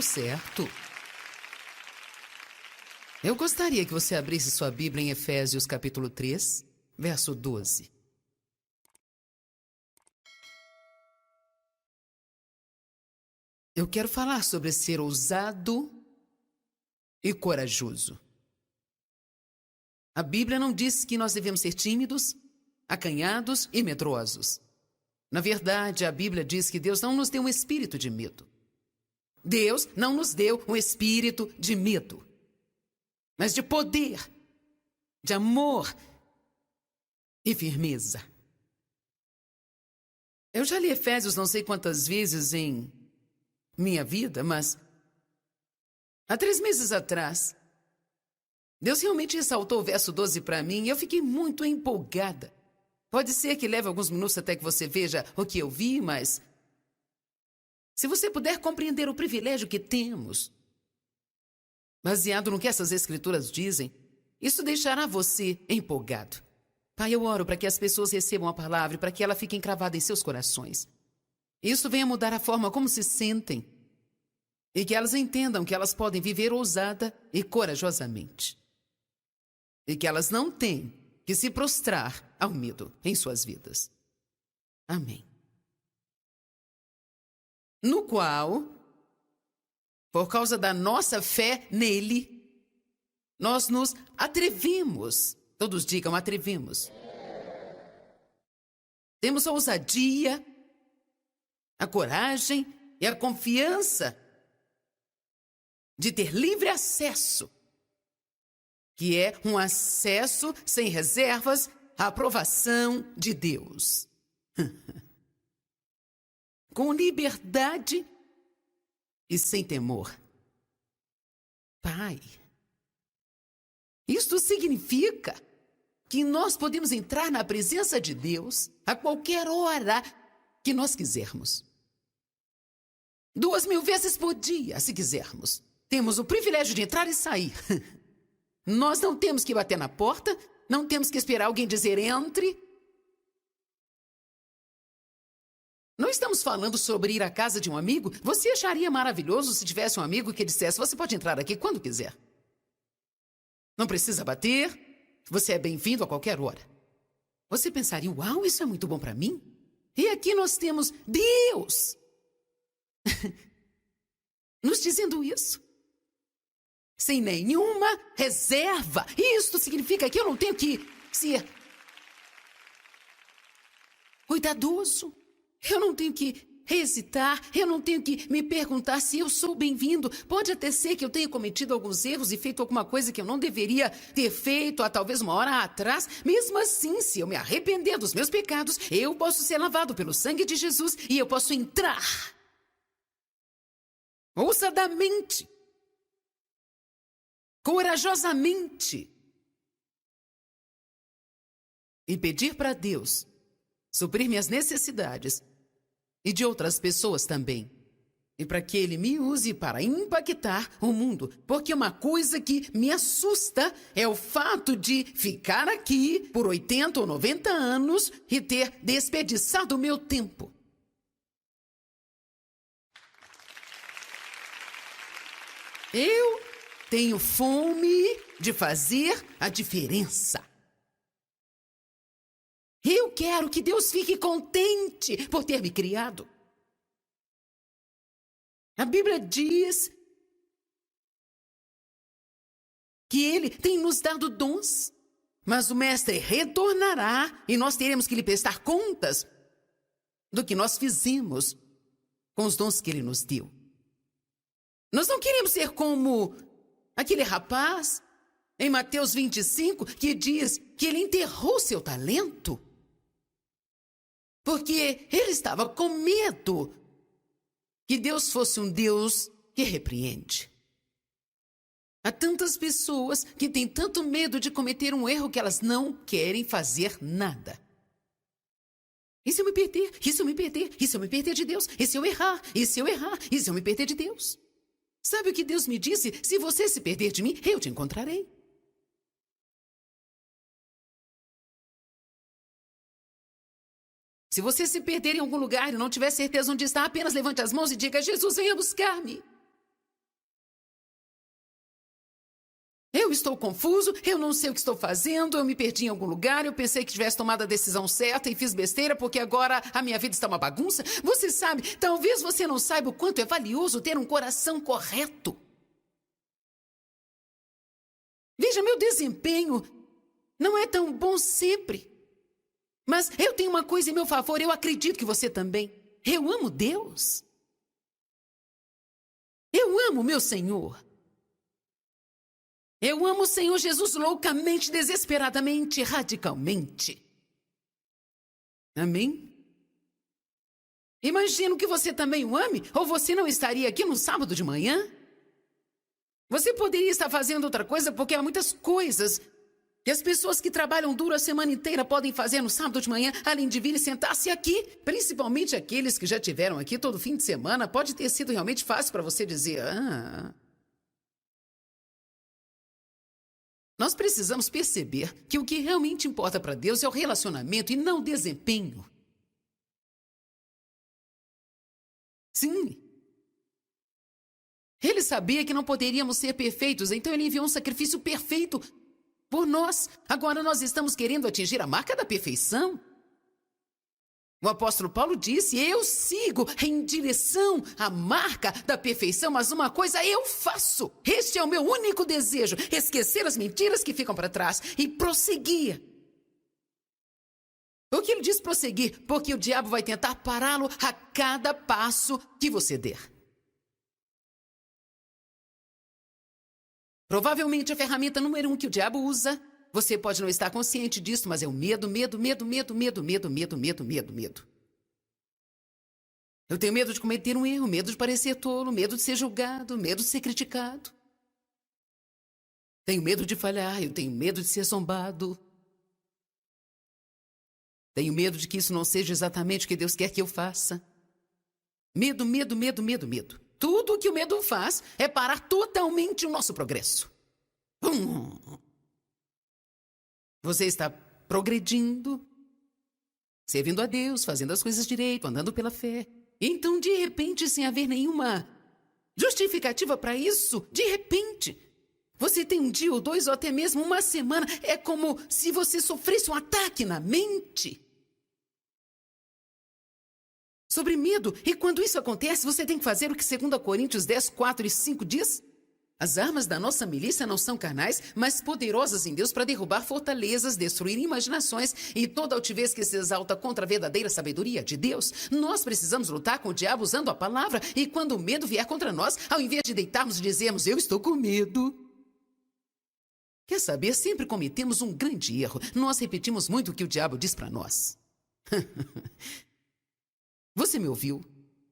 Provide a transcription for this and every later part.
certo. Eu gostaria que você abrisse sua Bíblia em Efésios capítulo 3, verso 12. Eu quero falar sobre ser ousado e corajoso. A Bíblia não diz que nós devemos ser tímidos, acanhados e medrosos. Na verdade, a Bíblia diz que Deus não nos deu um espírito de medo. Deus não nos deu um espírito de medo, mas de poder, de amor e firmeza. Eu já li Efésios não sei quantas vezes em minha vida, mas há 3 meses atrás, Deus realmente ressaltou o verso 12 para mim e eu fiquei muito empolgada. Pode ser que leve alguns minutos até que você veja o que eu vi, mas se você puder compreender o privilégio que temos, baseado no que essas escrituras dizem, isso deixará você empolgado. Pai, eu oro para que as pessoas recebam a palavra e para que ela fique encravada em seus corações. Isso venha mudar a forma como se sentem e que elas entendam que elas podem viver ousada e corajosamente. E que elas não têm que se prostrar ao medo em suas vidas. Amém. No qual, por causa da nossa fé nele, nós nos atrevemos. Todos digam, atrevemos. Temos a ousadia, a coragem e a confiança de ter livre acesso, que é um acesso sem reservas à aprovação de Deus. Com liberdade e sem temor. Pai, isto significa que nós podemos entrar na presença de Deus a qualquer hora que nós quisermos. 2.000 vezes por dia, se quisermos. Temos o privilégio de entrar e sair. Nós não temos que bater na porta, não temos que esperar alguém dizer entre. Não estamos falando sobre ir à casa de um amigo. Você acharia maravilhoso se tivesse um amigo que dissesse, você pode entrar aqui quando quiser. Não precisa bater, você é bem-vindo a qualquer hora. Você pensaria, uau, isso é muito bom para mim? E aqui nós temos Deus nos dizendo isso. Sem nenhuma reserva. Isto significa que eu não tenho que ser cuidadoso. Eu não tenho que hesitar. Eu não tenho que me perguntar se eu sou bem-vindo. Pode até ser que eu tenha cometido alguns erros e feito alguma coisa que eu não deveria ter feito há talvez uma hora atrás. Mesmo assim, se eu me arrepender dos meus pecados, eu posso ser lavado pelo sangue de Jesus e eu posso entrar ousadamente, corajosamente, e pedir para Deus suprir minhas necessidades e de outras pessoas também. E para que Ele me use para impactar o mundo. Porque uma coisa que me assusta é o fato de ficar aqui por 80 ou 90 anos e ter desperdiçado o meu tempo. Eu tenho fome de fazer a diferença. Eu quero que Deus fique contente por ter me criado. A Bíblia diz que Ele tem nos dado dons, mas o Mestre retornará e nós teremos que lhe prestar contas do que nós fizemos com os dons que Ele nos deu. Nós não queremos ser como aquele rapaz em Mateus 25 que diz que ele enterrou seu talento porque ele estava com medo que Deus fosse um Deus que repreende. Há tantas pessoas que têm tanto medo de cometer um erro que elas não querem fazer nada. E se eu me perder? E se eu me perder? E se eu me perder de Deus? E se eu errar? E se eu errar? E se eu me perder de Deus? Sabe o que Deus me disse? Se você se perder de mim, eu te encontrarei. Se você se perder em algum lugar e não tiver certeza onde está, apenas levante as mãos e diga, Jesus, venha buscar-me. eu estou confuso, eu não sei o que estou fazendo, eu me perdi em algum lugar, eu pensei que tivesse tomado a decisão certa e fiz besteira porque agora a minha vida está uma bagunça. Você sabe, talvez você não saiba o quanto é valioso ter um coração correto. Veja, meu desempenho não é tão bom sempre. Mas eu tenho uma coisa em meu favor, eu acredito que você também. Eu amo Deus. Eu amo meu Senhor. Eu amo o Senhor Jesus loucamente, desesperadamente, radicalmente. Amém? Imagino que você também o ame, ou você não estaria aqui no sábado de manhã? Você poderia estar fazendo outra coisa, porque há muitas coisas que as pessoas que trabalham duro a semana inteira podem fazer no sábado de manhã, além de vir e sentar-se aqui. Principalmente aqueles que já tiveram aqui todo fim de semana. Pode ter sido realmente fácil para você dizer, Nós precisamos perceber que o que realmente importa para Deus é o relacionamento e não o desempenho. Sim. Ele sabia que não poderíamos ser perfeitos, então ele enviou um sacrifício perfeito por nós. Agora nós estamos querendo atingir a marca da perfeição. O apóstolo Paulo disse, eu sigo em direção à marca da perfeição, mas uma coisa eu faço. Este é o meu único desejo, esquecer as mentiras que ficam para trás e prosseguir. O que ele diz prosseguir? Porque o diabo vai tentar pará-lo a cada passo que você der. Provavelmente a ferramenta número 1 que o diabo usa, você pode não estar consciente disso, mas é o medo, medo, medo, medo, medo, medo, medo, medo, medo, medo. Eu tenho medo de cometer um erro, medo de parecer tolo, medo de ser julgado, medo de ser criticado. Tenho medo de falhar, eu tenho medo de ser zombado. Tenho medo de que isso não seja exatamente o que Deus quer que eu faça. Medo, medo, medo, medo, medo. Tudo o que o medo faz é parar totalmente o nosso progresso. Você está progredindo, servindo a Deus, fazendo as coisas direito, andando pela fé. Então, de repente, sem haver nenhuma justificativa para isso, de repente, você tem um dia ou dois ou até mesmo uma semana. É como se você sofresse um ataque na mente sobre medo. E quando isso acontece, você tem que fazer o que 2 Coríntios 10, 4 e 5 diz. As armas da nossa milícia não são carnais, mas poderosas em Deus para derrubar fortalezas, destruir imaginações e toda altivez que se exalta contra a verdadeira sabedoria de Deus. Nós precisamos lutar com o diabo usando a palavra, e quando o medo vier contra nós, ao invés de deitarmos e dizermos, eu estou com medo. Quer saber, sempre cometemos um grande erro. Nós repetimos muito o que o diabo diz para nós. Você me ouviu?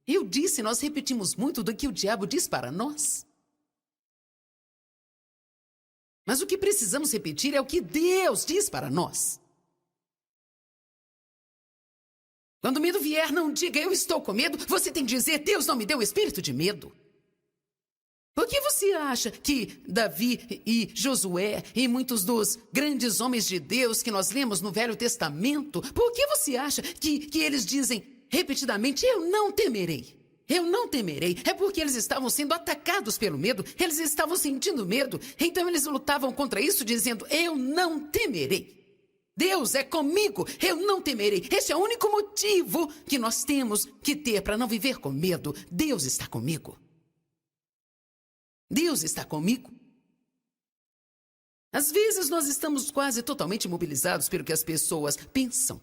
Eu disse, nós repetimos muito do que o diabo diz para nós. Mas o que precisamos repetir é o que Deus diz para nós. Quando o medo vier, não diga, eu estou com medo. Você tem que dizer, Deus não me deu espírito de medo. Por que você acha que Davi e Josué e muitos dos grandes homens de Deus que nós lemos no Velho Testamento, por que você acha que eles dizem repetidamente, eu não temerei? Eu não temerei. É porque eles estavam sendo atacados pelo medo. Eles estavam sentindo medo. Então eles lutavam contra isso dizendo, eu não temerei. Deus é comigo. Eu não temerei. Esse é o único motivo que nós temos que ter para não viver com medo. Deus está comigo. Deus está comigo. Às vezes nós estamos quase totalmente imobilizados pelo que as pessoas pensam.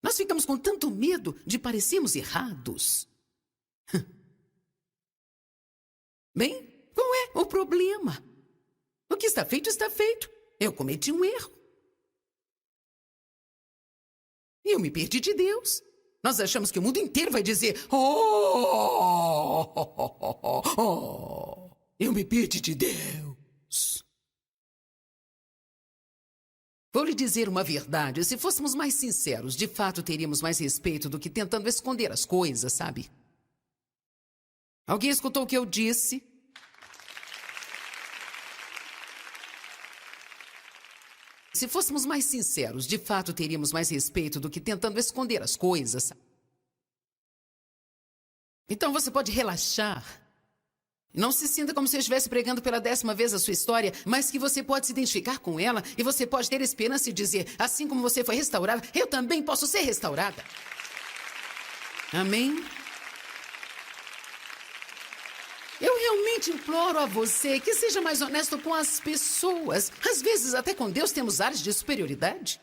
Nós ficamos com tanto medo de parecermos errados. Bem, qual é o problema? O que está feito, está feito. Eu cometi um erro. E eu me perdi de Deus. Nós achamos que o mundo inteiro vai dizer, eu me perdi de Deus. Vou lhe dizer uma verdade, se fôssemos mais sinceros, de fato teríamos mais respeito do que tentando esconder as coisas, sabe? Alguém escutou o que eu disse? Se fôssemos mais sinceros, de fato teríamos mais respeito do que tentando esconder as coisas, sabe? Então você pode relaxar Não se sinta como se eu estivesse pregando pela 10ª vez a sua história, mas que você pode se identificar com ela e você pode ter esperança e dizer, assim como você foi restaurada, eu também posso ser restaurada. Amém? Eu realmente imploro a você que seja mais honesto com as pessoas. Às vezes, até com Deus, temos áreas de superioridade.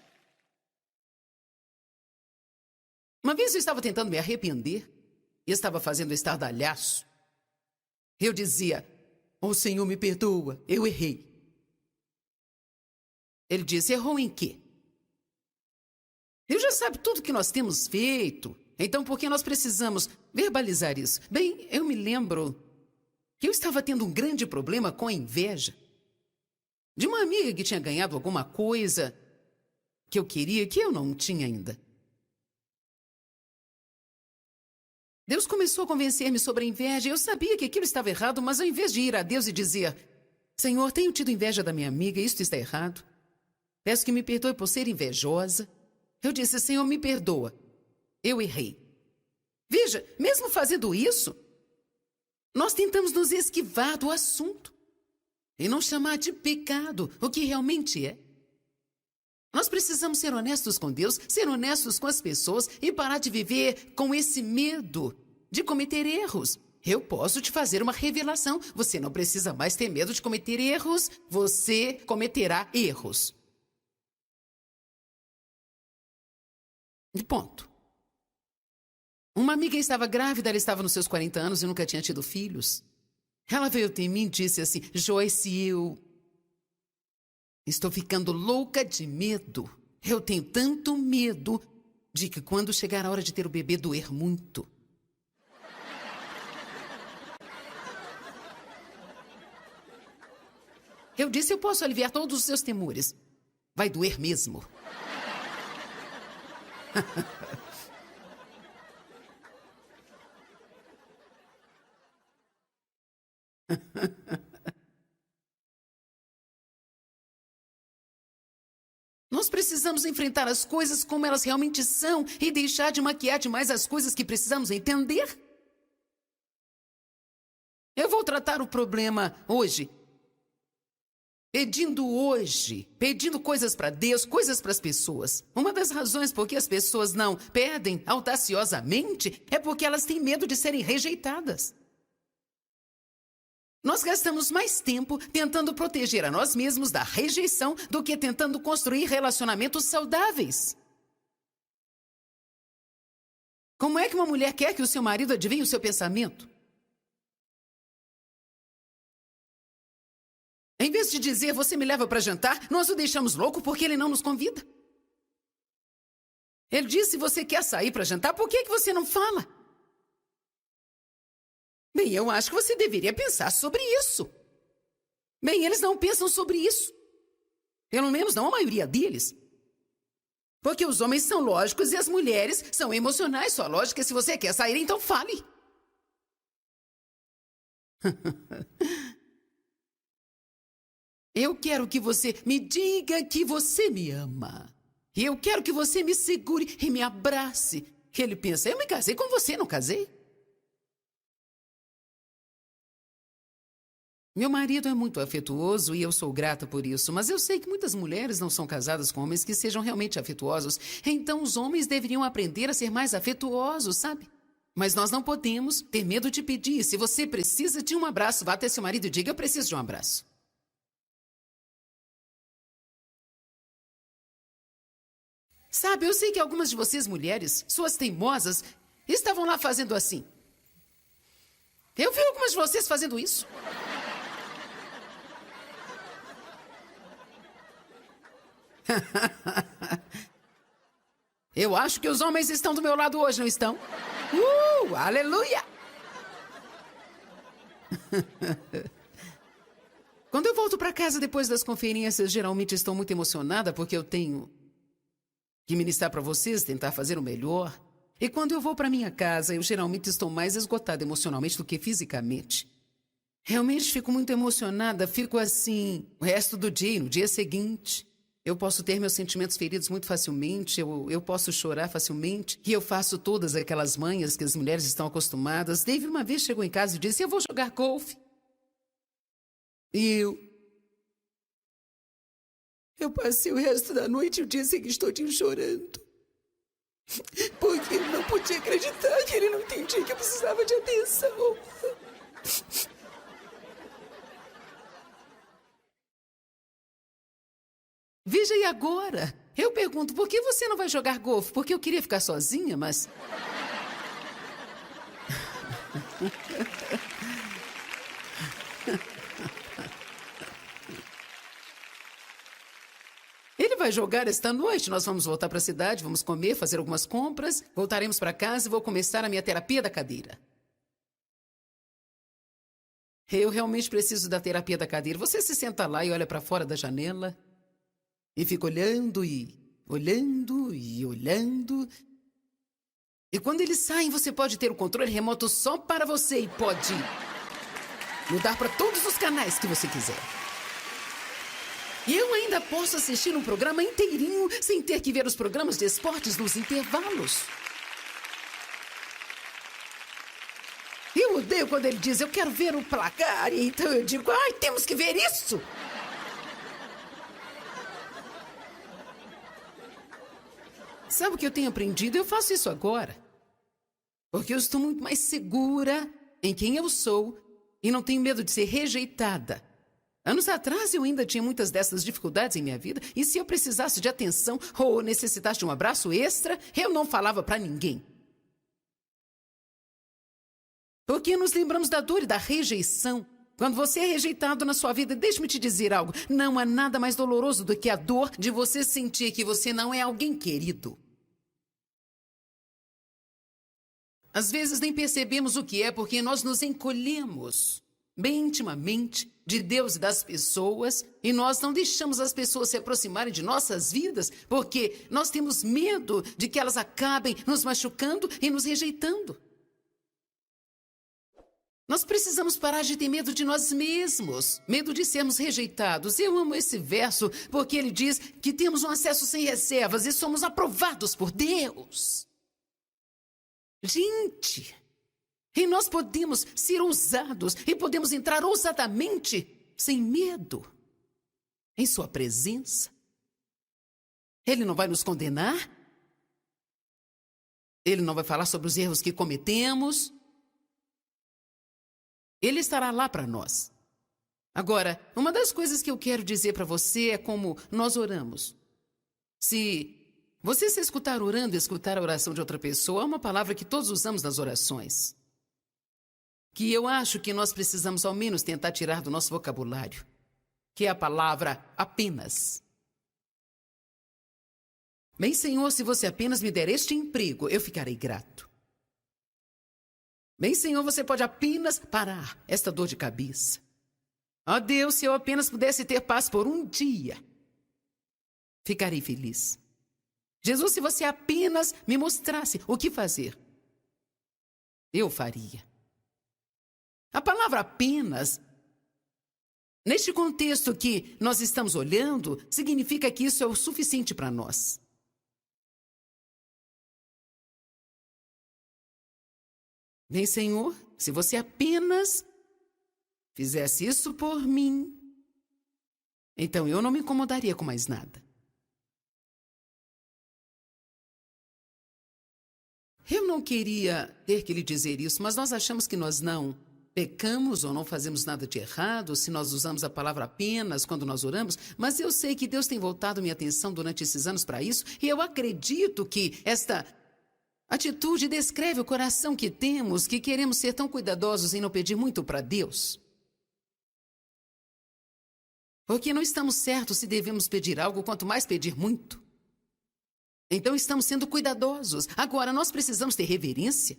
Uma vez eu estava tentando me arrepender e estava fazendo estardalhaço. Eu dizia, oh Senhor, me perdoa, eu errei. Ele disse, errou em quê? Deus já sabe tudo que nós temos feito. Então, por que nós precisamos verbalizar isso? Bem, eu me lembro que eu estava tendo um grande problema com a inveja de uma amiga que tinha ganhado alguma coisa que eu queria que eu não tinha ainda. Deus começou a convencer-me sobre a inveja. Eu sabia que aquilo estava errado, mas ao invés de ir a Deus e dizer, Senhor, tenho tido inveja da minha amiga, isto está errado. Peço que me perdoe por ser invejosa. Eu disse, Senhor, me perdoa. Eu errei. Veja, mesmo fazendo isso, nós tentamos nos esquivar do assunto e não chamar de pecado o que realmente é. Nós precisamos ser honestos com Deus, ser honestos com as pessoas e parar de viver com esse medo de cometer erros. Eu posso te fazer uma revelação. Você não precisa mais ter medo de cometer erros. Você cometerá erros. E ponto. Uma amiga estava grávida, ela estava nos seus 40 anos e nunca tinha tido filhos. Ela veio até mim e disse assim, Joyce, eu estou ficando louca de medo. Eu tenho tanto medo de que quando chegar a hora de ter o bebê doer muito. Eu disse, eu posso aliviar todos os seus temores. Vai doer mesmo. Nós precisamos enfrentar as coisas como elas realmente são e deixar de maquiar demais as coisas que precisamos entender. Eu vou tratar o problema hoje. Pedindo coisas para Deus, coisas para as pessoas. Uma das razões por que as pessoas não pedem audaciosamente é porque elas têm medo de serem rejeitadas. Nós gastamos mais tempo tentando proteger a nós mesmos da rejeição do que tentando construir relacionamentos saudáveis. Como é que uma mulher quer que o seu marido adivinhe o seu pensamento? Em vez de dizer, você me leva para jantar, nós o deixamos louco porque ele não nos convida. Ele disse, você quer sair para jantar, por que você não fala? Bem, eu acho que você deveria pensar sobre isso. Bem, eles não pensam sobre isso. Pelo menos não a maioria deles. Porque os homens são lógicos e as mulheres são emocionais. Sua lógica é se você quer sair, então fale. Eu quero que você me diga que você me ama. Eu quero que você me segure e me abrace. Ele pensa, eu me casei com você, não casei? Meu marido é muito afetuoso e eu sou grata por isso, mas eu sei que muitas mulheres não são casadas com homens que sejam realmente afetuosos. Então os homens deveriam aprender a ser mais afetuosos, sabe? Mas nós não podemos ter medo de pedir. Se você precisa de um abraço, vá até seu marido e diga, eu preciso de um abraço. Sabe, eu sei que algumas de vocês mulheres, suas teimosas, estavam lá fazendo assim. Eu vi algumas de vocês fazendo isso. Eu acho que os homens estão do meu lado hoje, não estão? Aleluia! Quando eu volto para casa depois das conferências, geralmente estou muito emocionada porque eu tenho que ministrar para vocês, tentar fazer o melhor. E quando eu vou para minha casa, eu geralmente estou mais esgotada emocionalmente do que fisicamente. Realmente fico muito emocionada, fico assim o resto do dia e no dia seguinte. Eu posso ter meus sentimentos feridos muito facilmente, eu posso chorar facilmente. E eu faço todas aquelas manhas que as mulheres estão acostumadas. Dave uma vez chegou em casa e disse, eu vou jogar golfe. E eu passei o resto da noite e o dia seguinte todinho chorando. Porque eu não podia acreditar que ele não entendia que eu precisava de atenção. Veja, e agora? Eu pergunto, por que você não vai jogar golfe? Porque eu queria ficar sozinha, mas... Ele vai jogar esta noite. Nós vamos voltar para a cidade, vamos comer, fazer algumas compras, voltaremos para casa e vou começar a minha terapia da cadeira. Eu realmente preciso da terapia da cadeira. Você se senta lá e olha para fora da janela e fica olhando e olhando e olhando. E quando eles saem, você pode ter o controle remoto só para você e pode mudar para todos os canais que você quiser. E eu ainda posso assistir um programa inteirinho sem ter que ver os programas de esportes nos intervalos. Eu odeio quando ele diz, eu quero ver o placar, e então eu digo, ai, temos que ver isso! Sabe o que eu tenho aprendido? Eu faço isso agora. Porque eu estou muito mais segura em quem eu sou e não tenho medo de ser rejeitada. Anos atrás eu ainda tinha muitas dessas dificuldades em minha vida e se eu precisasse de atenção ou necessitasse de um abraço extra, eu não falava para ninguém. Porque nos lembramos da dor e da rejeição. Quando você é rejeitado na sua vida, deixe-me te dizer algo. Não há nada mais doloroso do que a dor de você sentir que você não é alguém querido. Às vezes nem percebemos o que é porque nós nos encolhemos bem intimamente de Deus e das pessoas e nós não deixamos as pessoas se aproximarem de nossas vidas porque nós temos medo de que elas acabem nos machucando e nos rejeitando. Nós precisamos parar de ter medo de nós mesmos, medo de sermos rejeitados. Eu amo esse verso porque ele diz que temos um acesso sem reservas e somos aprovados por Deus. Gente, e nós podemos ser ousados e podemos entrar ousadamente, sem medo, em sua presença. Ele não vai nos condenar. Ele não vai falar sobre os erros que cometemos. Ele estará lá para nós. Agora, uma das coisas que eu quero dizer para você é como nós oramos. Se você se escutar orando e escutar a oração de outra pessoa, é uma palavra que todos usamos nas orações. Que eu acho que nós precisamos ao menos tentar tirar do nosso vocabulário. Que é a palavra apenas. Bem, Senhor, se você apenas me der este emprego, eu ficarei grato. Bem, Senhor, você pode apenas parar esta dor de cabeça. Ó Deus, se eu apenas pudesse ter paz por um dia, ficarei feliz. Jesus, se você apenas me mostrasse o que fazer, eu faria. A palavra apenas, neste contexto que nós estamos olhando, significa que isso é o suficiente para nós. Bem, Senhor, se você apenas fizesse isso por mim, então eu não me incomodaria com mais nada. Eu não queria ter que lhe dizer isso, mas nós achamos que nós não pecamos ou não fazemos nada de errado se nós usamos a palavra apenas quando nós oramos, mas eu sei que Deus tem voltado minha atenção durante esses anos para isso e eu acredito que esta atitude descreve o coração que temos, que queremos ser tão cuidadosos em não pedir muito para Deus. Porque não estamos certos se devemos pedir algo, quanto mais pedir muito. Então estamos sendo cuidadosos. Agora, nós precisamos ter reverência.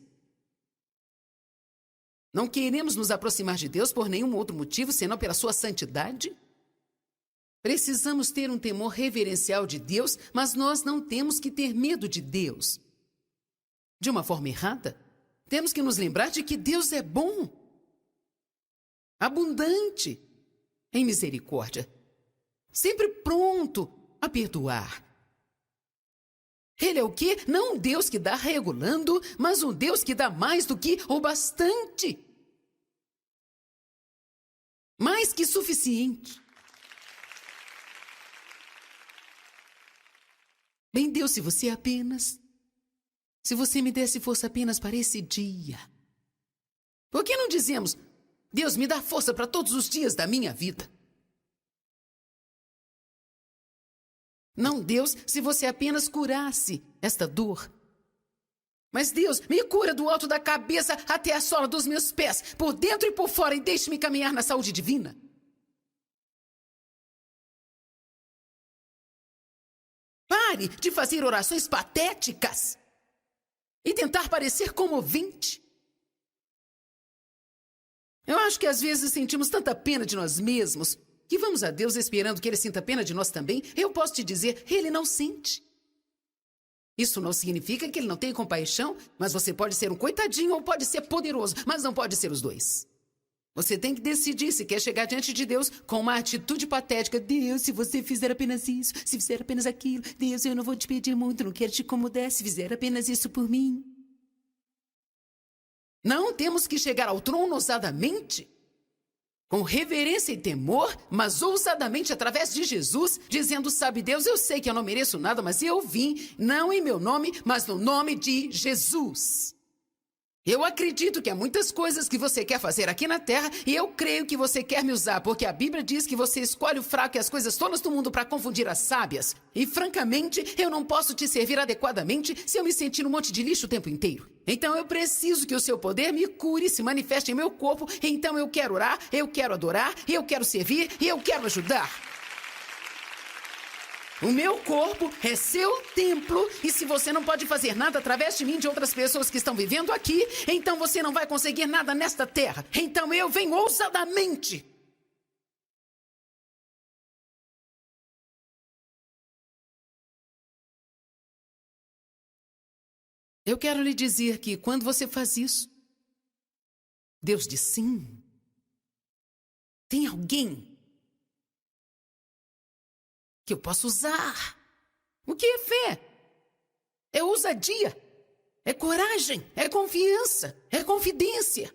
Não queremos nos aproximar de Deus por nenhum outro motivo, senão pela sua santidade. Precisamos ter um temor reverencial de Deus, mas nós não temos que ter medo de Deus. De uma forma errada, temos que nos lembrar de que Deus é bom, abundante em misericórdia, sempre pronto a perdoar. Ele é o quê? Não um Deus que dá regulando, mas um Deus que dá mais do que o bastante. Mais que suficiente. Bem, Deus, se você me desse força apenas para esse dia. Por que não dizemos, Deus, me dá força para todos os dias da minha vida? Não, Deus, se você apenas curasse esta dor. Mas Deus, me cura do alto da cabeça até a sola dos meus pés, por dentro e por fora, e deixe-me caminhar na saúde divina. Pare de fazer orações patéticas e tentar parecer comovente. Eu acho que às vezes sentimos tanta pena de nós mesmos que vamos a Deus esperando que Ele sinta pena de nós também. Eu posso te dizer, Ele não sente. Isso não significa que Ele não tenha compaixão, mas você pode ser um coitadinho ou pode ser poderoso, mas não pode ser os dois. Você tem que decidir se quer chegar diante de Deus com uma atitude patética. Deus, se você fizer apenas isso, se fizer apenas aquilo, Deus, eu não vou te pedir muito, não quero te incomodar, se fizer apenas isso por mim. Não temos que chegar ao trono ousadamente, com reverência e temor, mas ousadamente através de Jesus, dizendo, sabe Deus, eu sei que eu não mereço nada, mas eu vim, não em meu nome, mas no nome de Jesus. Eu acredito que há muitas coisas que você quer fazer aqui na terra e eu creio que você quer me usar, porque a Bíblia diz que você escolhe o fraco e as coisas tolas do mundo para confundir as sábias. E francamente, eu não posso te servir adequadamente se eu me sentir um monte de lixo o tempo inteiro. Então eu preciso que o seu poder me cure e se manifeste em meu corpo. Então eu quero orar, eu quero adorar, eu quero servir e eu quero ajudar. O meu corpo é seu templo e se você não pode fazer nada através de mim, de outras pessoas que estão vivendo aqui, então você não vai conseguir nada nesta terra. Então eu venho ousadamente. Eu quero lhe dizer que quando você faz isso, Deus diz sim. Tem alguém que eu posso usar. O que é fé? É ousadia, é coragem, é confiança, é confidência.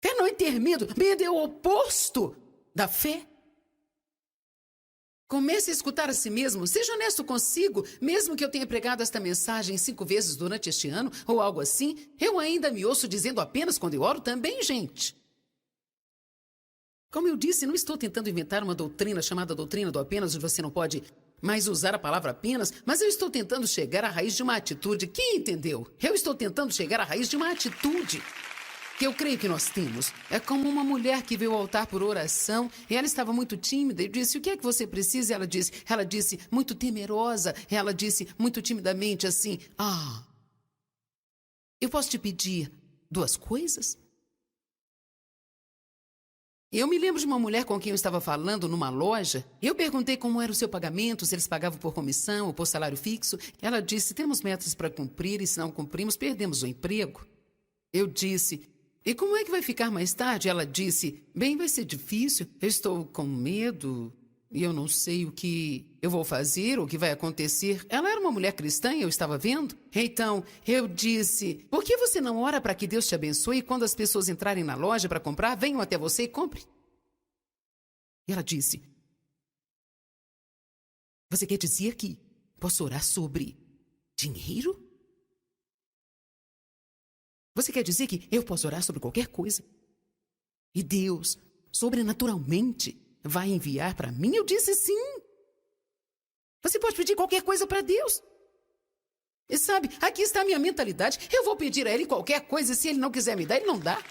Fé não é ter medo, medo é o oposto da fé. Comece a escutar a si mesmo, seja honesto consigo, mesmo que eu tenha pregado esta mensagem 5 vezes durante este ano, ou algo assim, eu ainda me ouço dizendo apenas quando eu oro também, gente. Como eu disse, não estou tentando inventar uma doutrina chamada doutrina do apenas, onde você não pode mais usar a palavra apenas, mas eu estou tentando chegar à raiz de uma atitude. Quem entendeu? Eu estou tentando chegar à raiz de uma atitude que eu creio que nós temos. É como uma mulher que veio ao altar por oração e ela estava muito tímida e disse, o que é que você precisa? E ela disse, muito temerosa, ela disse muito timidamente assim, eu posso te pedir 2 coisas? Eu me lembro de uma mulher com quem eu estava falando numa loja. Eu perguntei como era o seu pagamento, se eles pagavam por comissão ou por salário fixo. Ela disse, temos metas para cumprir e se não cumprimos, perdemos o emprego. Eu disse, e como é que vai ficar mais tarde? Ela disse, bem, vai ser difícil, eu estou com medo e eu não sei o que eu vou fazer, o que vai acontecer. Ela era uma mulher cristã e eu estava vendo. Então, eu disse, por que você não ora para que Deus te abençoe e quando as pessoas entrarem na loja para comprar, venham até você e compre? E ela disse, você quer dizer que posso orar sobre dinheiro? Você quer dizer que eu posso orar sobre qualquer coisa? E Deus, sobrenaturalmente, vai enviar para mim? Eu disse sim. Você pode pedir qualquer coisa para Deus. E sabe, aqui está a minha mentalidade. Eu vou pedir a Ele qualquer coisa e se Ele não quiser me dar, Ele não dá.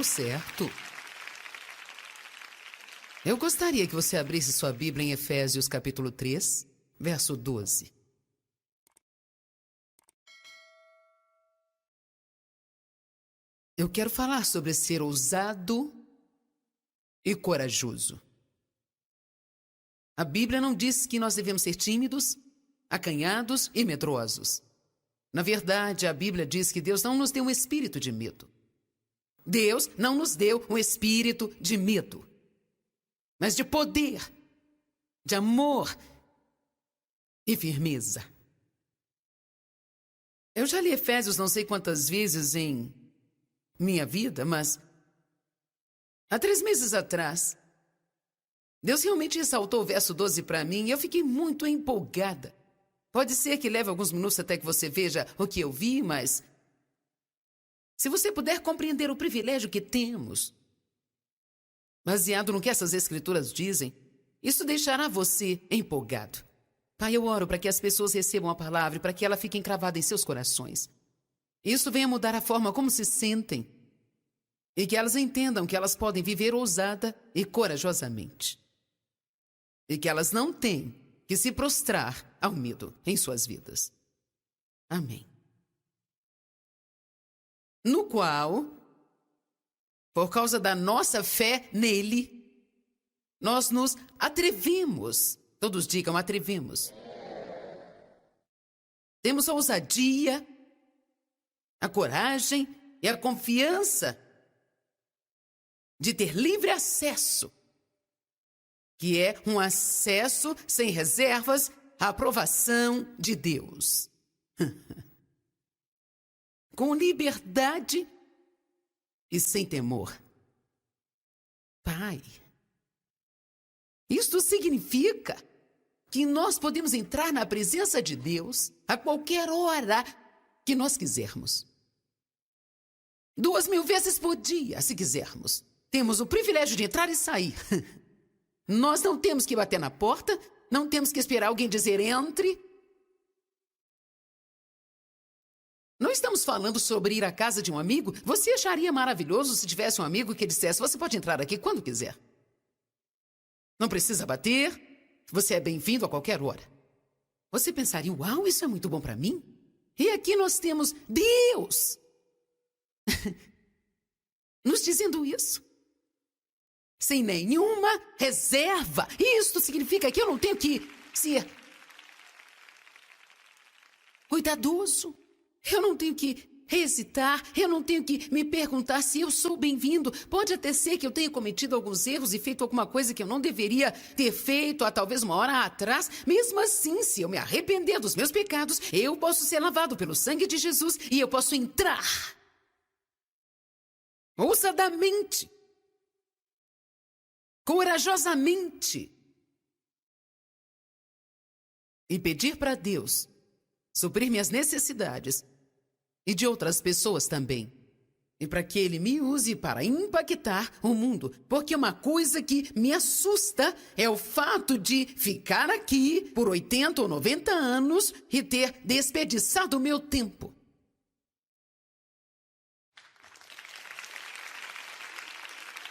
Certo. Eu gostaria que você abrisse sua Bíblia em Efésios capítulo 3, verso 12. Eu quero falar sobre ser ousado e corajoso. A Bíblia não diz que nós devemos ser tímidos, acanhados e medrosos. Na verdade, a Bíblia diz que Deus não nos deu um espírito de medo. Deus não nos deu um espírito de medo, mas de poder, de amor e firmeza. Eu já li Efésios não sei quantas vezes em minha vida, mas há 3 meses atrás, Deus realmente ressaltou o verso 12 para mim e eu fiquei muito empolgada. Pode ser que leve alguns minutos até que você veja o que eu vi, mas se você puder compreender o privilégio que temos, baseado no que essas escrituras dizem, isso deixará você empolgado. Pai, eu oro para que as pessoas recebam a palavra e para que ela fique encravada em seus corações. Isso venha mudar a forma como se sentem e que elas entendam que elas podem viver ousada e corajosamente. E que elas não têm que se prostrar ao medo em suas vidas. Amém. No qual, por causa da nossa fé nele, nós nos atrevemos. Todos digam, atrevemos. Temos a ousadia, a coragem e a confiança de ter livre acesso, que é um acesso sem reservas à aprovação de Deus. Com liberdade e sem temor. Pai, isto significa que nós podemos entrar na presença de Deus a qualquer hora que nós quisermos. 2.000 vezes por dia, se quisermos. Temos o privilégio de entrar e sair. Nós não temos que bater na porta, não temos que esperar alguém dizer entre. Não estamos falando sobre ir à casa de um amigo. Você acharia maravilhoso se tivesse um amigo que dissesse, você pode entrar aqui quando quiser. Não precisa bater. Você é bem-vindo a qualquer hora. Você pensaria, uau, isso é muito bom para mim? E aqui nós temos Deus nos dizendo isso. Sem nenhuma reserva. Isto significa que eu não tenho que ser cuidadoso. Eu não tenho que hesitar, eu não tenho que me perguntar se eu sou bem-vindo. Pode até ser que eu tenha cometido alguns erros e feito alguma coisa que eu não deveria ter feito há talvez uma hora atrás. Mesmo assim, se eu me arrepender dos meus pecados, eu posso ser lavado pelo sangue de Jesus e eu posso entrar ousadamente, corajosamente e pedir para Deus suprir minhas necessidades e de outras pessoas também. E para que Ele me use para impactar o mundo. Porque uma coisa que me assusta é o fato de ficar aqui por 80 ou 90 anos e ter desperdiçado o meu tempo.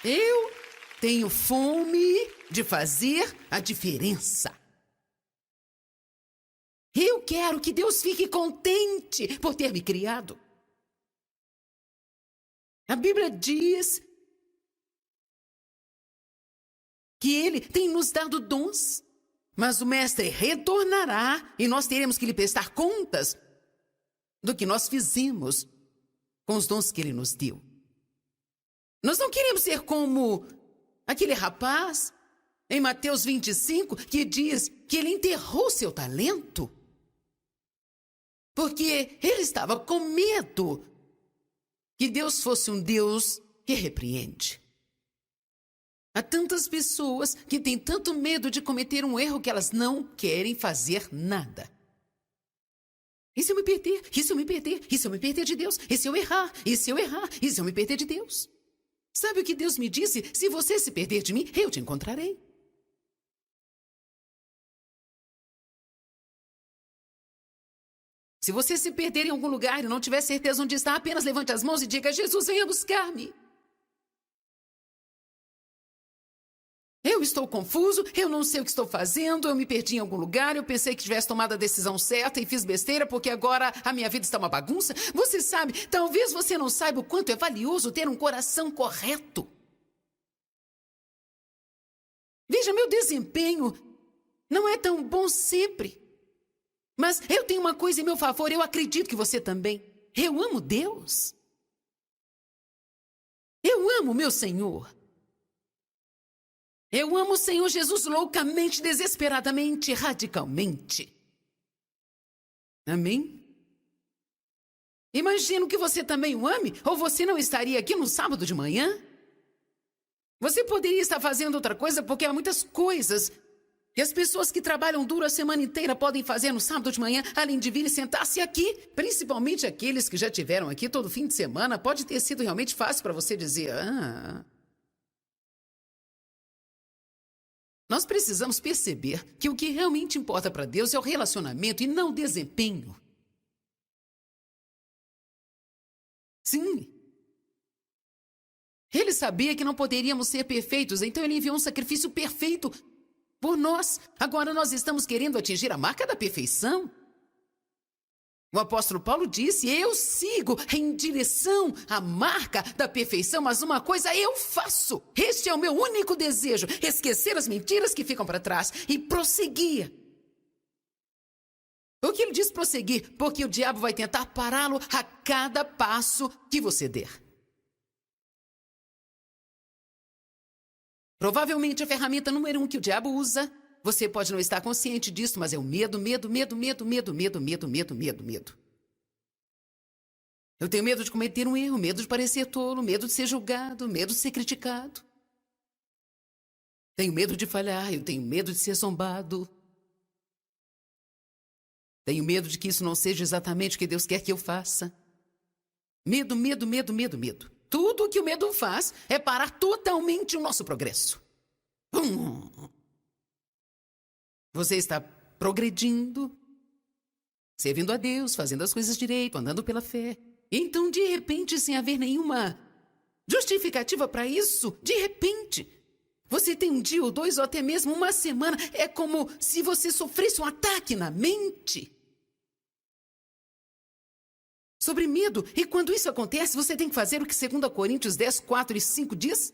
Eu tenho fome de fazer a diferença. Eu quero que Deus fique contente por ter me criado. A Bíblia diz que Ele tem nos dado dons, mas o Mestre retornará e nós teremos que lhe prestar contas do que nós fizemos com os dons que Ele nos deu. Nós não queremos ser como aquele rapaz em Mateus 25 que diz que ele enterrou seu talento porque ele estava com medo que Deus fosse um Deus que repreende. Há tantas pessoas que têm tanto medo de cometer um erro que elas não querem fazer nada. E se eu me perder? E se eu me perder? E se eu me perder de Deus? E se eu errar? E se eu errar? E se eu me perder de Deus? Sabe o que Deus me disse? Se você se perder de mim, eu te encontrarei. Se você se perder em algum lugar e não tiver certeza onde está, apenas levante as mãos e diga, Jesus, venha buscar-me. Eu estou confuso, eu não sei o que estou fazendo, eu me perdi em algum lugar, eu pensei que tivesse tomado a decisão certa e fiz besteira porque agora a minha vida está uma bagunça. Você sabe, talvez você não saiba o quanto é valioso ter um coração correto. Veja, meu desempenho não é tão bom sempre. Mas eu tenho uma coisa em meu favor, eu acredito que você também. Eu amo Deus. Eu amo meu Senhor. Eu amo o Senhor Jesus loucamente, desesperadamente, radicalmente. Amém? Imagino que você também o ame, ou você não estaria aqui no sábado de manhã? Você poderia estar fazendo outra coisa, porque há muitas coisas que as pessoas que trabalham duro a semana inteira podem fazer no sábado de manhã, além de vir e sentar-se aqui. Principalmente aqueles que já tiveram aqui todo fim de semana. Pode ter sido realmente fácil para você dizer: Nós precisamos perceber que o que realmente importa para Deus é o relacionamento e não o desempenho. Sim. Ele sabia que não poderíamos ser perfeitos, então ele enviou um sacrifício perfeito por nós. Agora nós estamos querendo atingir a marca da perfeição. O apóstolo Paulo disse: eu sigo em direção à marca da perfeição, mas uma coisa eu faço. Este é o meu único desejo: esquecer as mentiras que ficam para trás e prosseguir. O que ele diz prosseguir? Porque o diabo vai tentar pará-lo a cada passo que você der. Provavelmente a ferramenta número 1 que o diabo usa, você pode não estar consciente disso, mas é o medo, medo, medo, medo, medo, medo, medo, medo, medo, medo. Eu tenho medo de cometer um erro, medo de parecer tolo, medo de ser julgado, medo de ser criticado. Tenho medo de falhar, eu tenho medo de ser zombado. Tenho medo de que isso não seja exatamente o que Deus quer que eu faça. Medo, medo, medo, medo, medo. Tudo o que o medo faz é parar totalmente o nosso progresso. Você está progredindo, servindo a Deus, fazendo as coisas direito, andando pela fé. Então, de repente, sem haver nenhuma justificativa para isso, de repente, você tem um dia ou dois ou até mesmo uma semana. É como se você sofresse um ataque na mente sobre medo. E quando isso acontece, você tem que fazer o que 2 Coríntios 10, 4 e 5 diz.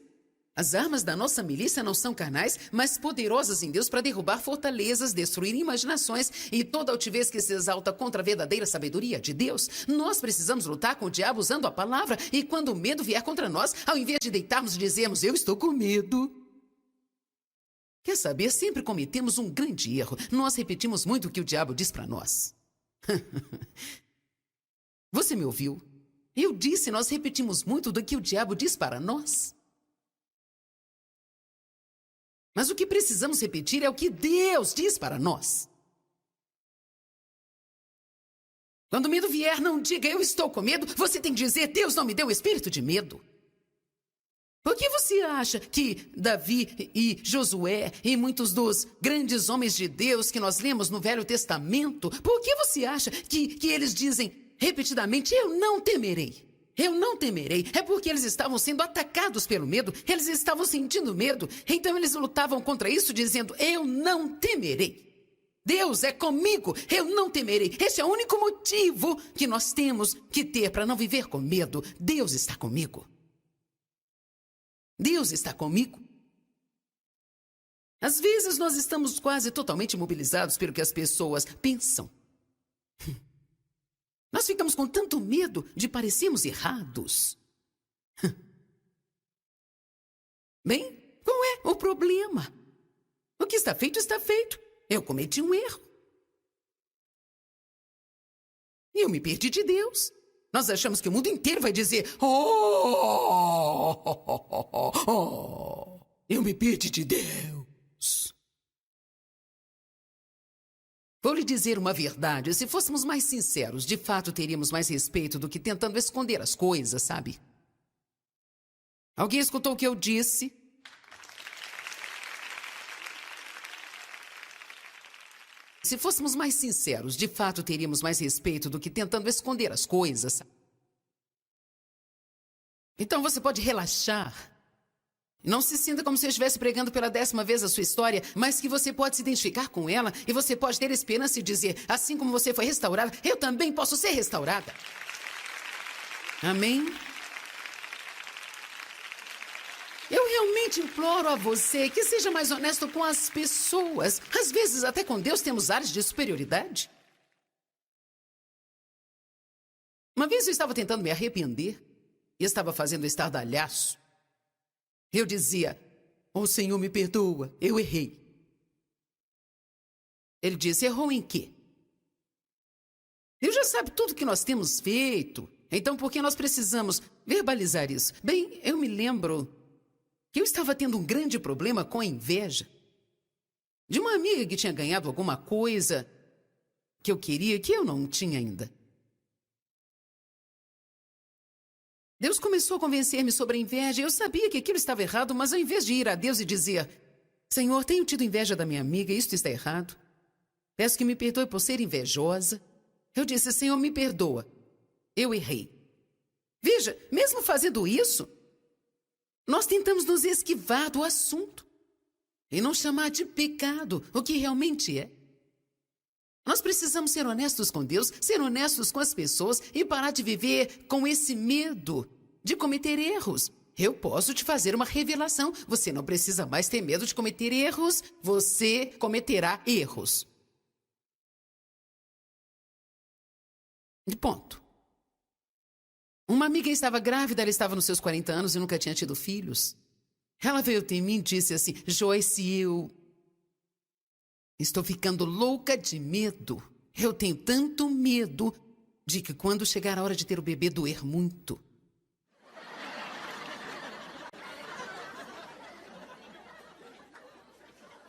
As armas da nossa milícia não são carnais, mas poderosas em Deus para derrubar fortalezas, destruir imaginações e toda altivez que se exalta contra a verdadeira sabedoria de Deus. Nós precisamos lutar com o diabo usando a palavra. E quando o medo vier contra nós, ao invés de deitarmos e dizermos: eu estou com medo. Quer saber? Sempre cometemos um grande erro. Nós repetimos muito o que o diabo diz para nós. Você me ouviu? Eu disse, nós repetimos muito do que o diabo diz para nós. Mas o que precisamos repetir é o que Deus diz para nós. Quando o medo vier, não diga: eu estou com medo. Você tem que dizer: Deus não me deu espírito de medo. Por que você acha que Davi e Josué e muitos dos grandes homens de Deus que nós lemos no Velho Testamento, por que você acha que eles dizem repetidamente: eu não temerei? Eu não temerei. É porque eles estavam sendo atacados pelo medo. Eles estavam sentindo medo. Então eles lutavam contra isso dizendo: eu não temerei. Deus é comigo. Eu não temerei. Esse é o único motivo que nós temos que ter para não viver com medo. Deus está comigo. Deus está comigo. Às vezes nós estamos quase totalmente imobilizados pelo que as pessoas pensam. Nós ficamos com tanto medo de parecermos errados. Bem, qual é o problema? O que está feito, está feito. Eu cometi um erro. E eu me perdi de Deus. Nós achamos que o mundo inteiro vai dizer: eu me perdi de Deus. Vou lhe dizer uma verdade: se fôssemos mais sinceros, de fato teríamos mais respeito do que tentando esconder as coisas, sabe? Alguém escutou o que eu disse? Se fôssemos mais sinceros, de fato teríamos mais respeito do que tentando esconder as coisas, sabe? Então você pode relaxar. Não se sinta como se eu estivesse pregando pela 10ª vez a sua história, mas que você pode se identificar com ela e você pode ter esperança e dizer: assim como você foi restaurada, eu também posso ser restaurada. Amém? Eu realmente imploro a você que seja mais honesto com as pessoas. Às vezes, até com Deus, temos áreas de superioridade. Uma vez eu estava tentando me arrepender e estava fazendo estardalhaço. Eu dizia: "Oh, Senhor, me perdoa, eu errei." Ele disse: "Errou em quê?" Deus já sabe tudo que nós temos feito. Então, por que nós precisamos verbalizar isso? Bem, eu me lembro que eu estava tendo um grande problema com a inveja de uma amiga que tinha ganhado alguma coisa que eu queria que eu não tinha ainda. Deus começou a convencer-me sobre a inveja. Eu sabia que aquilo estava errado, mas ao invés de ir a Deus e dizer: Senhor, tenho tido inveja da minha amiga, isto está errado. Peço que me perdoe por ser invejosa. Eu disse: Senhor, me perdoa. Eu errei. Veja, mesmo fazendo isso, nós tentamos nos esquivar do assunto e não chamar de pecado o que realmente é. Nós precisamos ser honestos com Deus, ser honestos com as pessoas e parar de viver com esse medo de cometer erros. Eu posso te fazer uma revelação. Você não precisa mais ter medo de cometer erros. Você cometerá erros. E ponto. Uma amiga estava grávida, ela estava nos seus 40 anos e nunca tinha tido filhos. Ela veio até mim e disse assim: Joyce, eu estou ficando louca de medo. Eu tenho tanto medo de que quando chegar a hora de ter o bebê doer muito.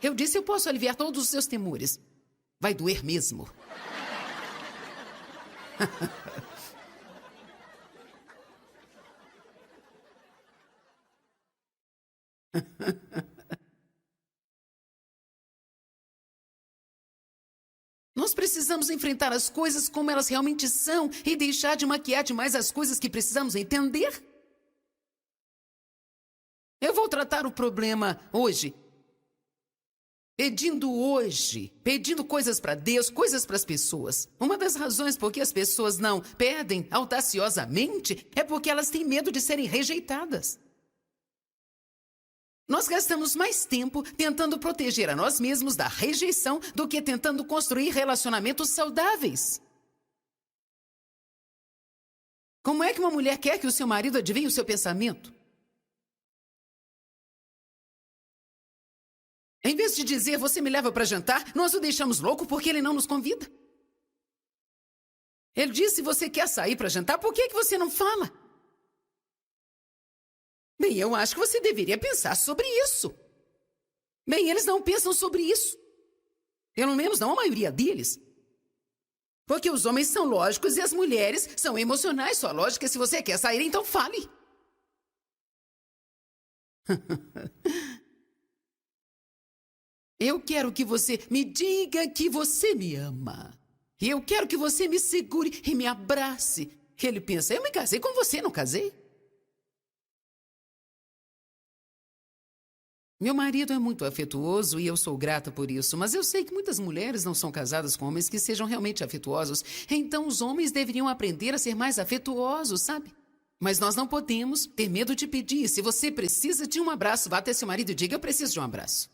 Eu disse: eu posso aliviar todos os seus temores. Vai doer mesmo. Nós precisamos enfrentar as coisas como elas realmente são e deixar de maquiar demais as coisas que precisamos entender. Eu vou tratar o problema hoje. Pedindo coisas para Deus, coisas para as pessoas. Uma das razões por que as pessoas não pedem audaciosamente é porque elas têm medo de serem rejeitadas. Nós gastamos mais tempo tentando proteger a nós mesmos da rejeição do que tentando construir relacionamentos saudáveis. Como é que uma mulher quer que o seu marido adivinhe o seu pensamento? Em vez de dizer: você me leva para jantar, nós o deixamos louco porque ele não nos convida. Ele disse: você quer sair para jantar, por que você não fala? Bem, eu acho que você deveria pensar sobre isso. Bem, eles não pensam sobre isso. Pelo menos não a maioria deles. Porque os homens são lógicos e as mulheres são emocionais. Sua lógica é: se você quer sair, então fale. Eu quero que você me diga que você me ama. Eu quero que você me segure e me abrace. Ele pensa: eu me casei com você, não casei? Meu marido é muito afetuoso e eu sou grata por isso, mas eu sei que muitas mulheres não são casadas com homens que sejam realmente afetuosos. Então os homens deveriam aprender a ser mais afetuosos, sabe? Mas nós não podemos ter medo de pedir. Se você precisa de um abraço, vá até seu marido e diga: eu preciso de um abraço.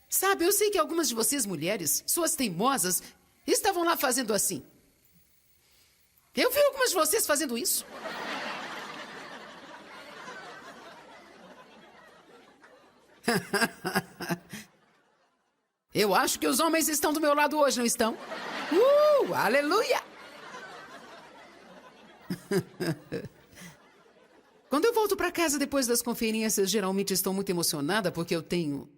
Sabe, eu sei que algumas de vocês mulheres, suas teimosas, estavam lá fazendo assim. Eu vi algumas de vocês fazendo isso. Eu acho que os homens estão do meu lado hoje, não estão? Aleluia! Quando eu volto para casa depois das conferências, geralmente estou muito emocionada porque eu tenho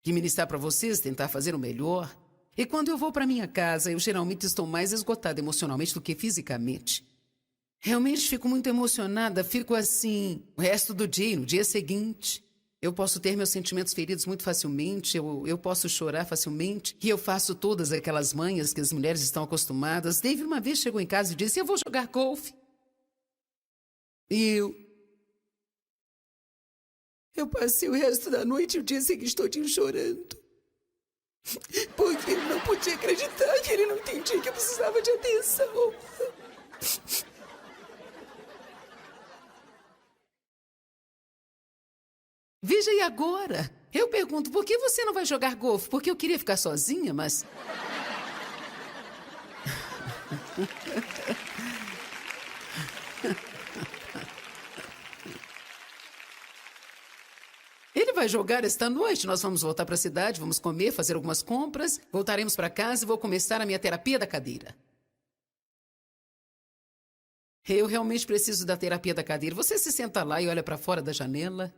que ministrar para vocês, tentar fazer o melhor. E quando eu vou para minha casa, eu geralmente estou mais esgotada emocionalmente do que fisicamente. Realmente fico muito emocionada, fico assim o resto do dia e no dia seguinte. Eu posso ter meus sentimentos feridos muito facilmente, eu posso chorar facilmente. E eu faço todas aquelas manhas que as mulheres estão acostumadas. Dave uma vez chegou em casa e disse: eu vou jogar golfe. E eu passei o resto da noite e o dia seguinte todinho chorando. Porque eu não podia acreditar que ele não entendia que eu precisava de atenção. Veja, e agora? Eu pergunto: por que você não vai jogar golfe? Porque eu queria ficar sozinha, mas... Ele vai vai jogar esta noite. Nós vamos voltar para a cidade, vamos comer, fazer algumas compras, voltaremos para casa e vou começar a minha terapia da cadeira. Eu realmente preciso da terapia da cadeira. Você se senta lá e olha para fora da janela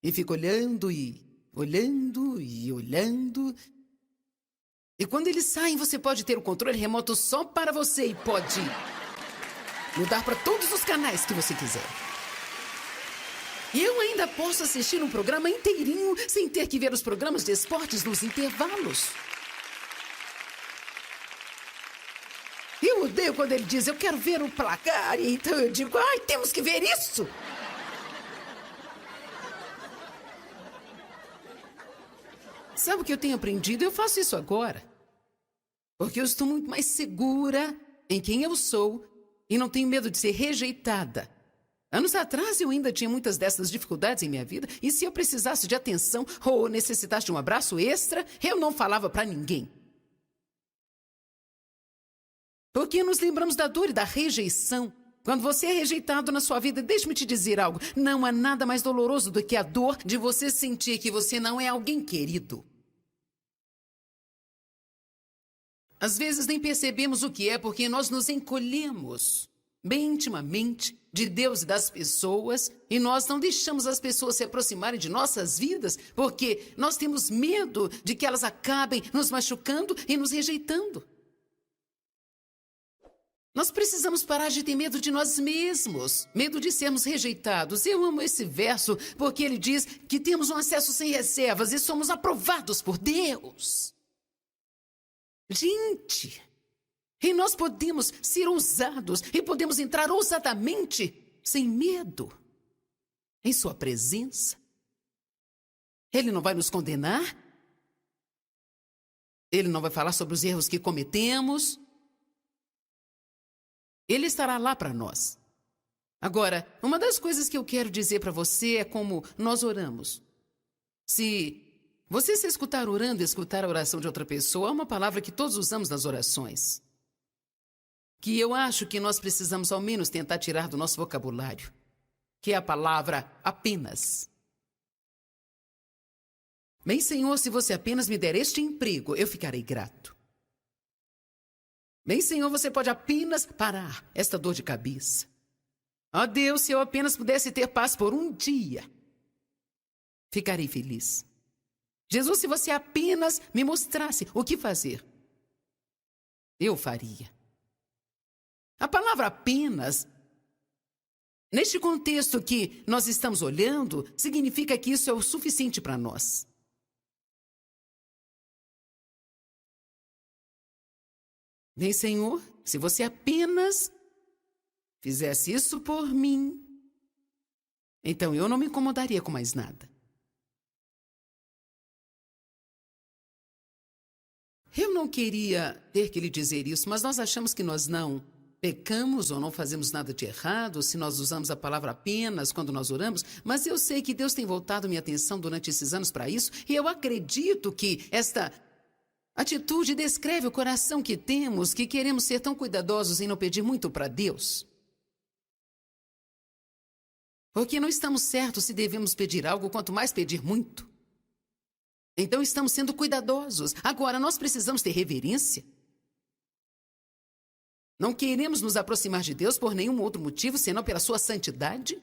e fica olhando e olhando e olhando. E quando eles saem, você pode ter o controle remoto só para você e pode mudar para todos os canais que você quiser. E eu ainda posso assistir um programa inteirinho sem ter que ver os programas de esportes nos intervalos. Eu odeio quando ele diz, eu quero ver o placar, e então eu digo, ai, temos que ver isso! Sabe o que eu tenho aprendido? Eu faço isso agora. Porque eu estou muito mais segura em quem eu sou e não tenho medo de ser rejeitada. Anos atrás eu ainda tinha muitas dessas dificuldades em minha vida e se eu precisasse de atenção ou necessitasse de um abraço extra, eu não falava para ninguém. Porque nos lembramos da dor e da rejeição. Quando você é rejeitado na sua vida, deixe-me te dizer algo. Não há nada mais doloroso do que a dor de você sentir que você não é alguém querido. Às vezes nem percebemos o que é porque nós nos encolhemos bem intimamente de Deus e das pessoas e nós não deixamos as pessoas se aproximarem de nossas vidas porque nós temos medo de que elas acabem nos machucando e nos rejeitando. Nós precisamos parar de ter medo de nós mesmos, medo de sermos rejeitados. Eu amo esse verso porque ele diz que temos um acesso sem reservas e somos aprovados por Deus. Gente, e nós podemos ser ousados e podemos entrar ousadamente, sem medo, em sua presença. Ele não vai nos condenar. Ele não vai falar sobre os erros que cometemos. Ele estará lá para nós. Agora, uma das coisas que eu quero dizer para você é como nós oramos. Se você se escutar orando e escutar a oração de outra pessoa, é uma palavra que todos usamos nas orações. Que eu acho que nós precisamos ao menos tentar tirar do nosso vocabulário. Que é a palavra apenas. Bem, Senhor, se você apenas me der este emprego, eu ficarei grato. Bem, Senhor, você pode apenas parar esta dor de cabeça. Ó Deus, se eu apenas pudesse ter paz por um dia, ficarei feliz. Jesus, se você apenas me mostrasse o que fazer, eu faria. A palavra apenas, neste contexto que nós estamos olhando, significa que isso é o suficiente para nós. Bem, Senhor, se você apenas fizesse isso por mim, então eu não me incomodaria com mais nada. Eu não queria ter que lhe dizer isso, mas nós achamos que nós não pecamos ou não fazemos nada de errado se nós usamos a palavra apenas quando nós oramos, mas eu sei que Deus tem voltado minha atenção durante esses anos para isso e eu acredito que esta atitude descreve o coração que temos, que queremos ser tão cuidadosos em não pedir muito para Deus. Porque não estamos certos se devemos pedir algo, quanto mais pedir muito. Então estamos sendo cuidadosos. Agora, nós precisamos ter reverência. Não queremos nos aproximar de Deus por nenhum outro motivo, senão pela sua santidade.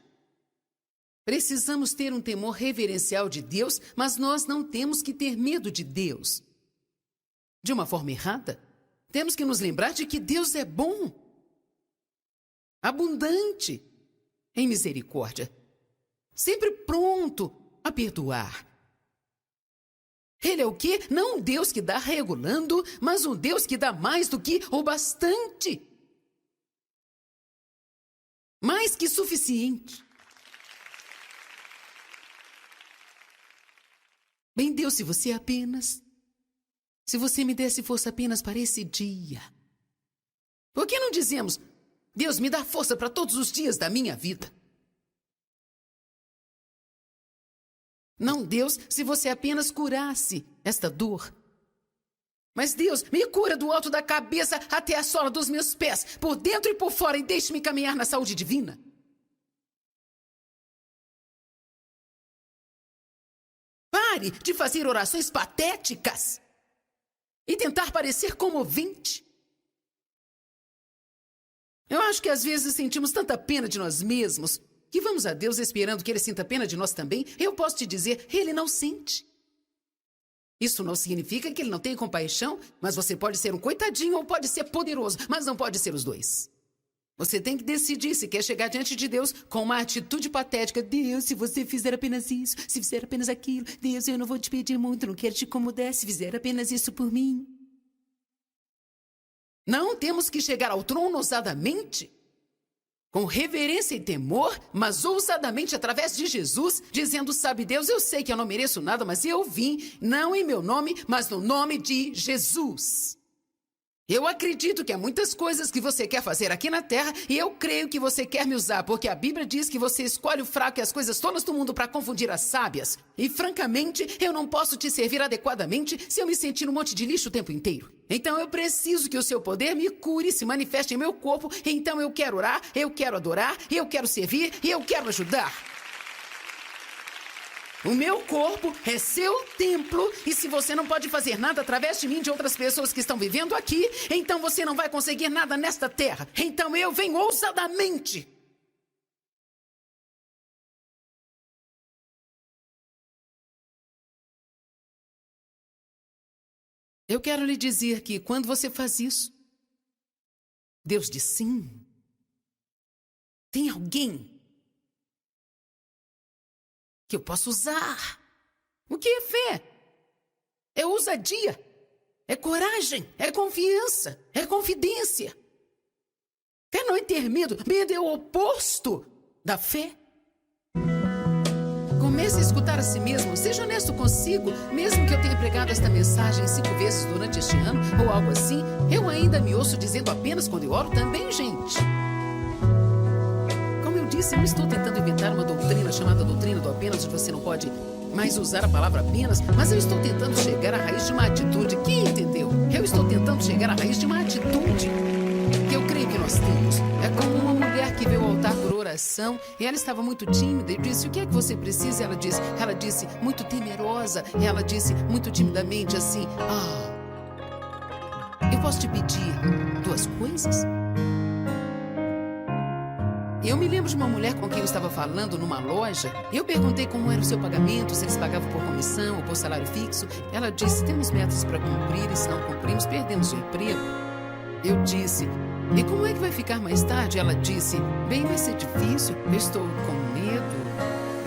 Precisamos ter um temor reverencial de Deus, mas nós não temos que ter medo de Deus. De uma forma errada, temos que nos lembrar de que Deus é bom, abundante em misericórdia, sempre pronto a perdoar. Ele é o quê? Não um Deus que dá regulando, mas um Deus que dá mais do que o bastante. Mais que suficiente. Bem, Deus, se você me desse força apenas para esse dia. Por que não dizemos, Deus, me dá força para todos os dias da minha vida? Não, Deus, se você apenas curasse esta dor. Mas, Deus, me cura do alto da cabeça até a sola dos meus pés, por dentro e por fora, e deixe-me caminhar na saúde divina. Pare de fazer orações patéticas e tentar parecer comovente. Eu acho que às vezes sentimos tanta pena de nós mesmos que vamos a Deus esperando que Ele sinta pena de nós também. Eu posso te dizer, Ele não sente. Isso não significa que Ele não tenha compaixão, mas você pode ser um coitadinho ou pode ser poderoso, mas não pode ser os dois. Você tem que decidir se quer chegar diante de Deus com uma atitude patética. Deus, se você fizer apenas isso, se fizer apenas aquilo, Deus, eu não vou te pedir muito, não quero te incomodar, se fizer apenas isso por mim. Não temos que chegar ao trono ousadamente, com reverência e temor, mas ousadamente através de Jesus, dizendo, sabe Deus, eu sei que eu não mereço nada, mas eu vim, não em meu nome, mas no nome de Jesus. Eu acredito que há muitas coisas que você quer fazer aqui na Terra e eu creio que você quer me usar, porque a Bíblia diz que você escolhe o fraco e as coisas tolas do mundo para confundir as sábias. E, francamente, eu não posso te servir adequadamente se eu me sentir um monte de lixo o tempo inteiro. Então eu preciso que o seu poder me cure e se manifeste em meu corpo. Então eu quero orar, eu quero adorar, eu quero servir e eu quero ajudar. O meu corpo é seu templo e se você não pode fazer nada através de mim e de outras pessoas que estão vivendo aqui, então você não vai conseguir nada nesta terra. Então eu venho ousadamente. Eu quero lhe dizer que quando você faz isso, Deus diz sim. Tem alguém que eu posso usar. O que é fé? É ousadia, é coragem, é confiança, é confidência. Fé não é ter medo, medo é o oposto da fé. Comece a escutar a si mesmo, seja honesto consigo. Mesmo que eu tenha pregado esta mensagem 5 vezes durante este ano, ou algo assim, eu ainda me ouço dizendo apenas quando eu oro também, gente. Eu não estou tentando inventar uma doutrina chamada doutrina do apenas, onde você não pode mais usar a palavra apenas, mas eu estou tentando chegar à raiz de uma atitude. Quem entendeu? Eu estou tentando chegar à raiz de uma atitude que eu creio que nós temos. É como uma mulher que veio ao altar por oração e ela estava muito tímida e disse, o que é que você precisa? Ela disse, muito temerosa. Ela disse, muito timidamente, assim, eu posso te pedir 2 coisas? Eu me lembro de uma mulher com quem eu estava falando numa loja. Eu perguntei como era o seu pagamento, se eles pagavam por comissão ou por salário fixo. Ela disse, temos metas para cumprir e se não cumprimos, perdemos o emprego. Eu disse, e como é que vai ficar mais tarde? Ela disse, bem, vai ser difícil, eu estou com medo.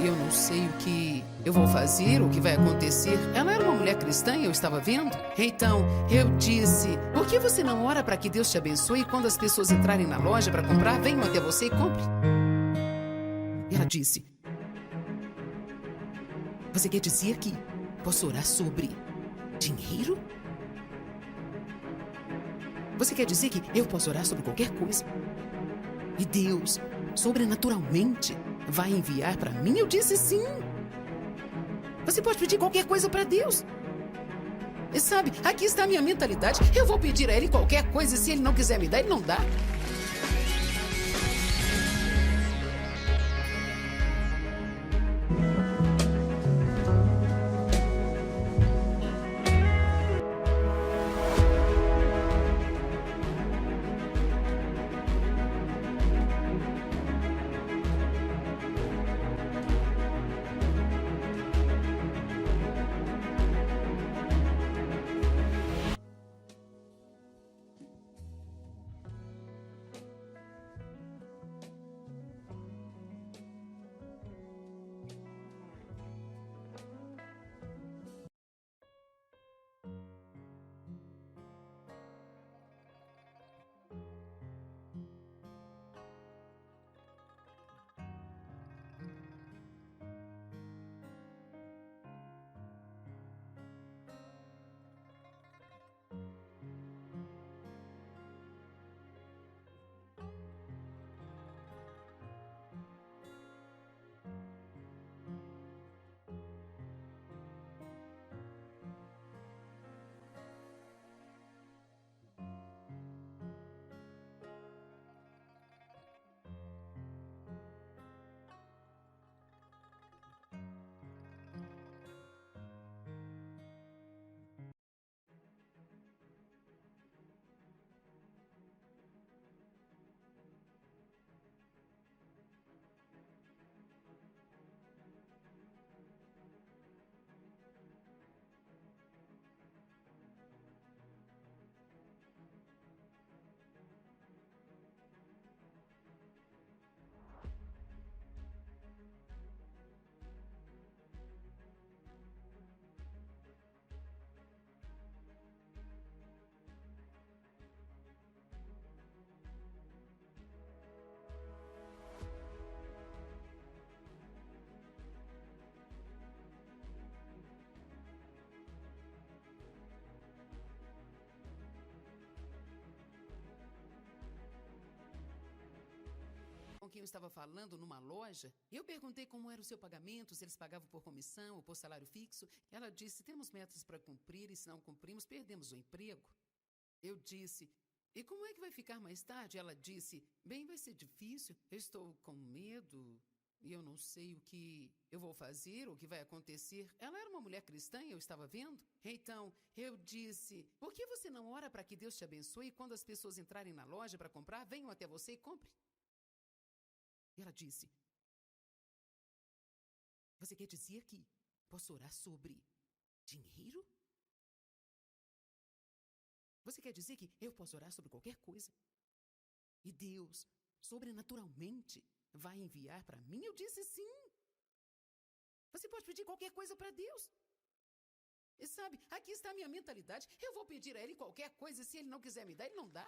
Eu não sei o que eu vou fazer, o que vai acontecer. Ela era uma mulher cristã e eu estava vendo. Então, eu disse, por que você não ora para que Deus te abençoe e quando as pessoas entrarem na loja para comprar, venham até você e compre? E ela disse, você quer dizer que posso orar sobre dinheiro? Você quer dizer que eu posso orar sobre qualquer coisa? E Deus, sobrenaturalmente, vai enviar para mim? Eu disse sim. Você pode pedir qualquer coisa para Deus. E sabe, aqui está a minha mentalidade. Eu vou pedir a Ele qualquer coisa e se Ele não quiser me dar, Ele não dá. com quem eu estava falando numa loja. Eu perguntei como era o seu pagamento, se eles pagavam por comissão ou por salário fixo. Ela disse, temos metas para cumprir e se não cumprimos, perdemos o emprego. Eu disse, e como é que vai ficar mais tarde? Ela disse, bem, vai ser difícil, eu estou com medo e eu não sei o que eu vou fazer, o que vai acontecer. Ela era uma mulher cristã e eu estava vendo. Então, eu disse, por que você não ora para que Deus te abençoe e quando as pessoas entrarem na loja para comprar, venham até você e compre? E ela disse, você quer dizer que posso orar sobre dinheiro? Você quer dizer que eu posso orar sobre qualquer coisa? E Deus, sobrenaturalmente, vai enviar para mim? Eu disse sim. Você pode pedir qualquer coisa para Deus. E sabe, aqui está a minha mentalidade. Eu vou pedir a Ele qualquer coisa e se Ele não quiser me dar, Ele não dá.